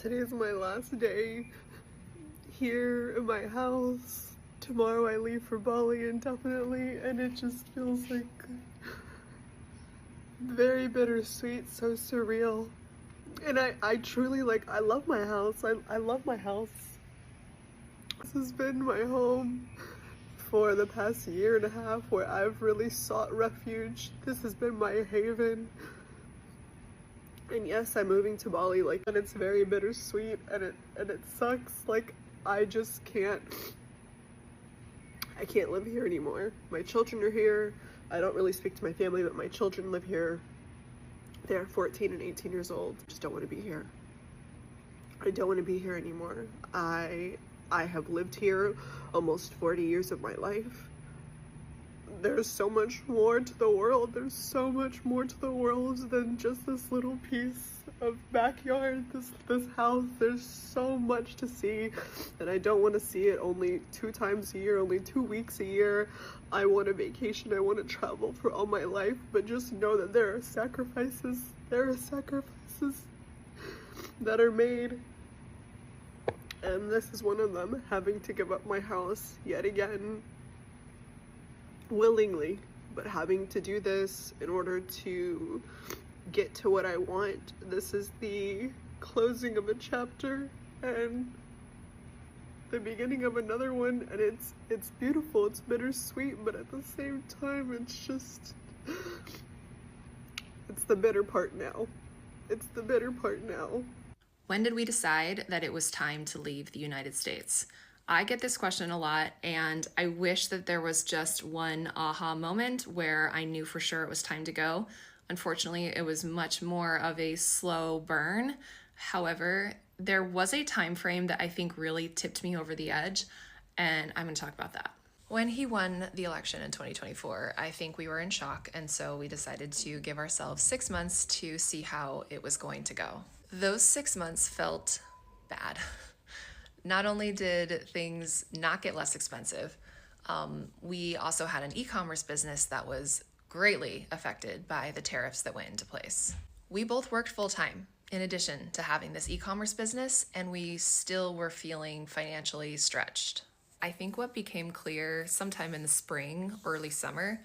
Today's my last day here in my house. Tomorrow I leave for Bali indefinitely, and it just feels like very bittersweet, so surreal. And I truly, like, I love my house. I love my house. This has been my home for the past year and a half, where I've really sought refuge. This has been my haven. And yes, I'm moving to Bali, like, and it's very bittersweet, and it sucks. Like, I just can't live here anymore. My children are here. I don't really speak to my family, but my children live here. They're 14 and 18 years old. I just don't want to be here. I don't want to be here anymore. I have lived here almost 40 years of my life. There's so much more to the world. There's so much more to the world than just this little piece of backyard, this house. There's so much to see, and I don't want to see it only 2 times a year, only 2 weeks a year. I want a vacation. I want to travel for all my life, but just know that there are sacrifices. There are sacrifices that are made, and this is one of them, having to give up my house yet again, willingly, but having to do this in order to get to what I want. This is the closing of a chapter and the beginning of another one, and it's beautiful, it's bittersweet, but at the same time it's the bitter part now. It's the bitter part now. When did we decide that it was time to leave the United States? I get this question a lot, and I wish that there was just one aha moment where I knew for sure it was time to go. Unfortunately, it was much more of a slow burn. However, there was a time frame that I think really tipped me over the edge, and I'm going to talk about that. When he won the election in 2024, I think we were in shock, and so we decided to give ourselves 6 months to see how it was going to go. Those 6 months felt bad. Not only did things not get less expensive, we also had an e-commerce business that was greatly affected by the tariffs that went into place. We both worked full-time in addition to having this e-commerce business, and we still were feeling financially stretched. I think what became clear sometime in the spring, early summer,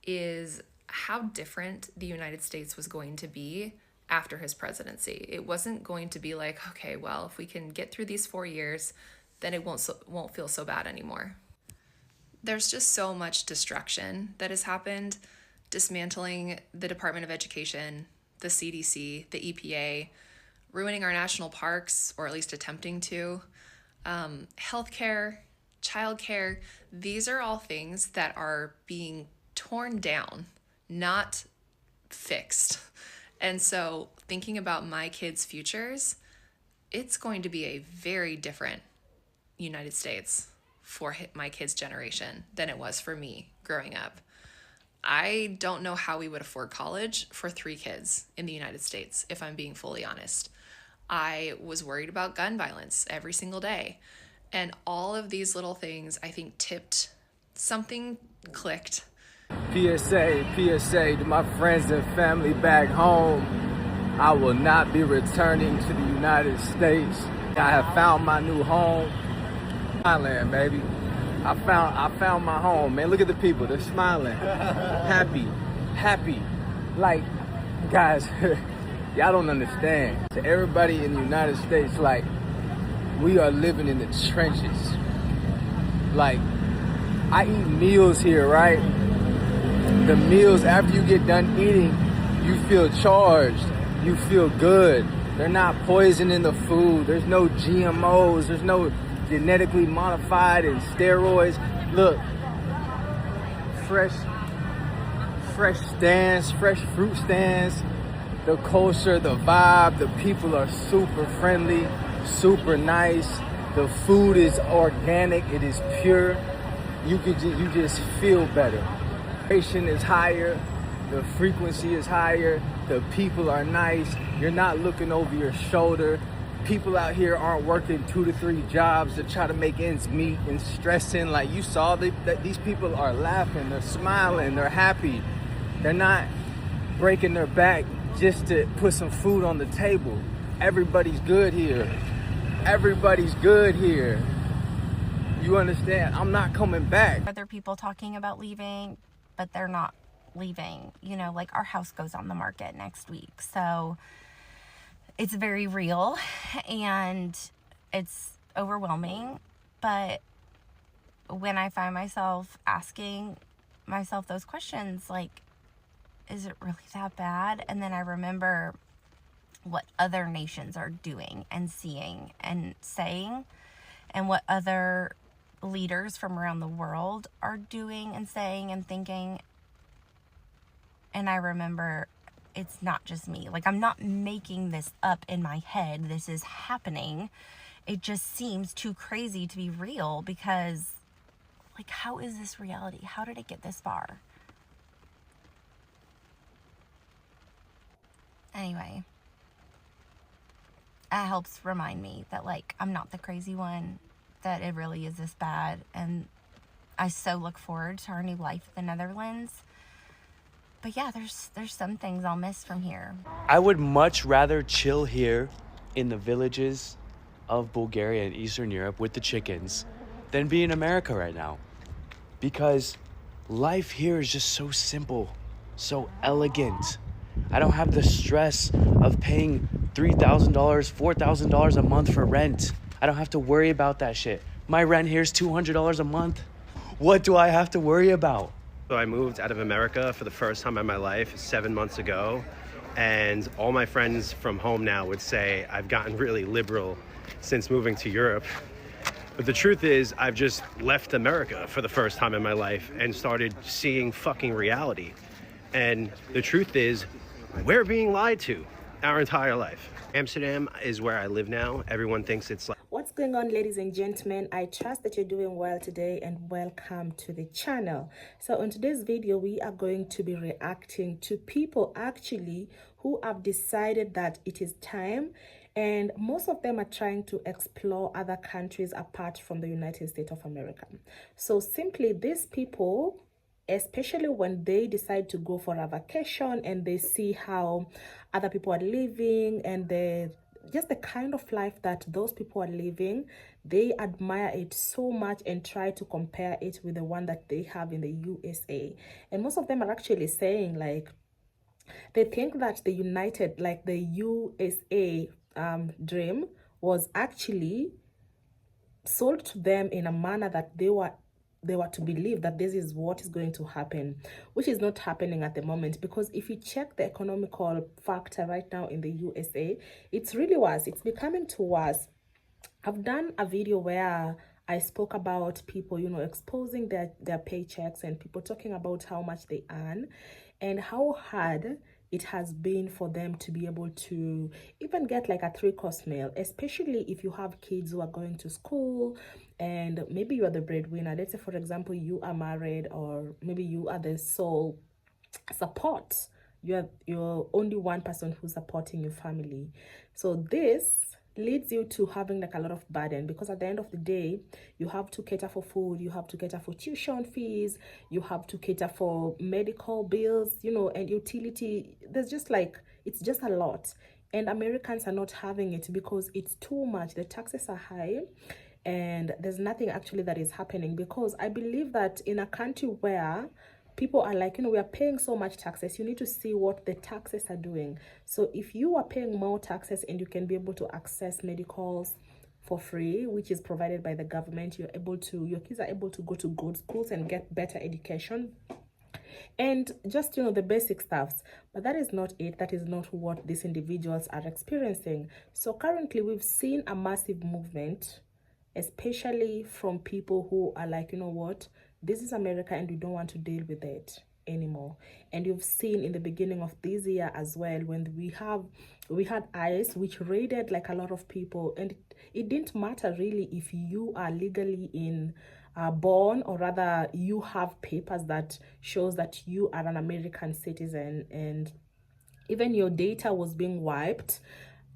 is how different the United States was going to be after his presidency. It wasn't going to be like, okay, well, if we can get through these 4 years, then it won't feel so bad anymore. There's just so much destruction that has happened, dismantling the Department of Education, the CDC, the EPA, ruining our national parks, or at least attempting to, healthcare, childcare. These are all things that are being torn down, not fixed. And so thinking about my kids' futures, it's going to be a very different United States for my kids' generation than it was for me growing up. I don't know how we would afford college for 3 kids in the United States, if I'm being fully honest. I was worried about gun violence every single day. And all of these little things, I think, tipped, something clicked. PSA to my friends and family back home. I will not be returning to the United States. I have found my new home. Thailand, baby. I found my home, man. Look at the people, they're smiling. Happy. Like, guys, y'all don't understand. To everybody in the United States, like, we are living in the trenches. Like, I eat meals here, right? The meals, after you get done eating, you feel charged, you feel good. They're not poisoning the food. There's no GMOs, there's no genetically modified and steroids. Look, fresh stands, fresh fruit stands, the culture, the vibe, the people are super friendly, super nice. The food is organic, it is pure. You just feel better. Patient is higher, the frequency is higher, the people are nice, you're not looking over your shoulder. People out here aren't working 2 to 3 jobs to try to make ends meet and stressing. Like, you saw that these people are laughing, they're smiling, they're happy. They're not breaking their back just to put some food on the table. everybody's good here. Everybody's good here. You understand? I'm not coming back. Other people talking about leaving, but they're not leaving. You know, like our house goes on the market next week. So it's very real and it's overwhelming. But when I find myself asking myself those questions, like, is it really that bad? And then I remember what other nations are doing and seeing and saying, and what other leaders from around the world are doing and saying and thinking. And I remember it's not just me. Like, I'm not making this up in my head. This is happening. It just seems too crazy to be real because, like, how is this reality? How did it get this far? Anyway, that helps remind me that, like, I'm not the crazy one, that it really is this bad. And I so look forward to our new life in the Netherlands. But yeah, there's some things I'll miss from here. I would much rather chill here in the villages of Bulgaria and Eastern Europe with the chickens than be in America right now. Because life here is just so simple, so elegant. I don't have the stress of paying $3,000, $4,000 a month for rent. I don't have to worry about that shit. My rent here is $200 a month. What do I have to worry about? So I moved out of America for the first time in my life 7 months ago, and all my friends from home now would say I've gotten really liberal since moving to Europe. But the truth is, I've just left America for the first time in my life and started seeing fucking reality. And the truth is, we're being lied to our entire life. Amsterdam is where I live now. Everyone thinks it's like... What's going on, ladies and gentlemen? I trust that you're doing well today and welcome to the channel. So in today's video, we are going to be reacting to people actually who have decided that it is time, and most of them are trying to explore other countries apart from the United States of America. So simply, these people, especially when they decide to go for a vacation and they see how other people are living and just the kind of life that those people are living, they admire it so much and try to compare it with the one that they have in the USA. And most of them are actually saying, like, they think that the USA dream was actually sold to them in a manner that they were to believe that this is what is going to happen, which is not happening at the moment. Because if you check the economical factor right now in the USA, it's really worse. It's becoming too worse. I've done a video where I spoke about people, you know, exposing their paychecks and people talking about how much they earn and how hard it has been for them to be able to even get like a 3-course meal, especially if you have kids who are going to school and maybe you are the breadwinner. Let's say, for example, you are married, or maybe you are the sole support. You're only one person who's supporting your family. So this leads you to having like a lot of burden, because at the end of the day, you have to cater for food, you have to cater for tuition fees, you have to cater for medical bills, you know, and utility. There's just like, it's just a lot. And Americans are not having it because it's too much. The taxes are high and there's nothing actually that is happening. Because I believe that in a country where people are like, you know, we are paying so much taxes, you need to see what the taxes are doing. So if you are paying more taxes and you can be able to access medicals for free, which is provided by the government, your kids are able to go to good schools and get better education and just, you know, the basic stuffs. But that is not it. That is not what these individuals are experiencing. So currently we've seen a massive movement, especially from people who are like, you know what, this is America and we don't want to deal with it anymore. And you've seen in the beginning of this year as well, when we had ICE, which raided like a lot of people, and it didn't matter really if you are legally born, or rather you have papers that shows that you are an American citizen, and even your data was being wiped.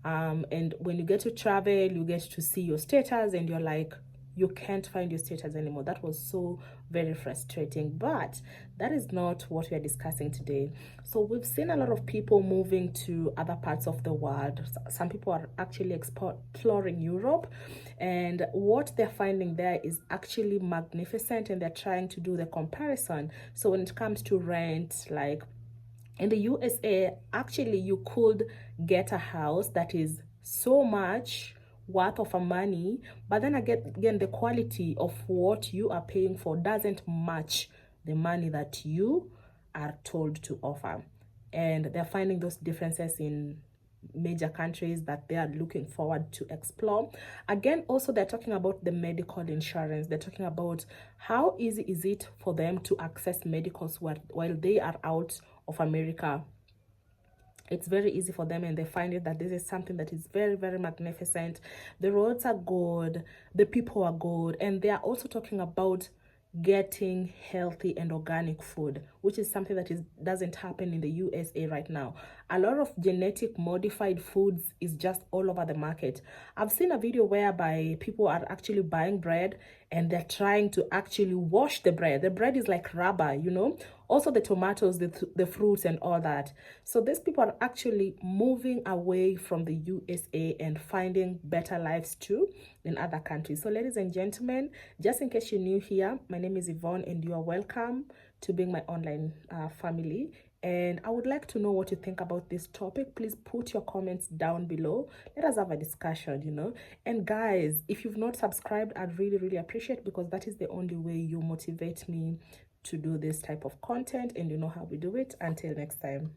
And when you get to travel, you get to see your status and you're like, you can't find your status anymore. That was so very frustrating, but that is not what we are discussing today. So we've seen a lot of people moving to other parts of the world. Some people are actually exploring Europe, and what they're finding there is actually magnificent, and they're trying to do the comparison. So when it comes to rent, like in the USA, actually you could get a house that is so much worth of a money, but then again the quality of what you are paying for doesn't match the money that you are told to offer. And they're finding those differences in major countries that they are looking forward to explore. Again, also they're talking about the medical insurance. They're talking about how easy is it for them to access medicals while they are out of America. It's very easy for them, and they find it that this is something that is very, very magnificent. The roads are good, the people are good, and they are also talking about getting healthy and organic food, which is something that doesn't happen in the USA right now. A lot of genetic modified foods is just all over the market. I've seen a video whereby people are actually buying bread and they're trying to actually wash the bread. The bread is like rubber, you know. Also the tomatoes, the fruits and all that. So these people are actually moving away from the USA and finding better lives too in other countries. So ladies and gentlemen, just in case you're new here, my name is Yvonne and you are welcome to being my online family. And I would like to know what you think about this topic. Please put your comments down below. Let us have a discussion, you know. And guys, if you've not subscribed, I'd really, really appreciate, because that is the only way you motivate me to do this type of content, and you know how we do it. Until next time.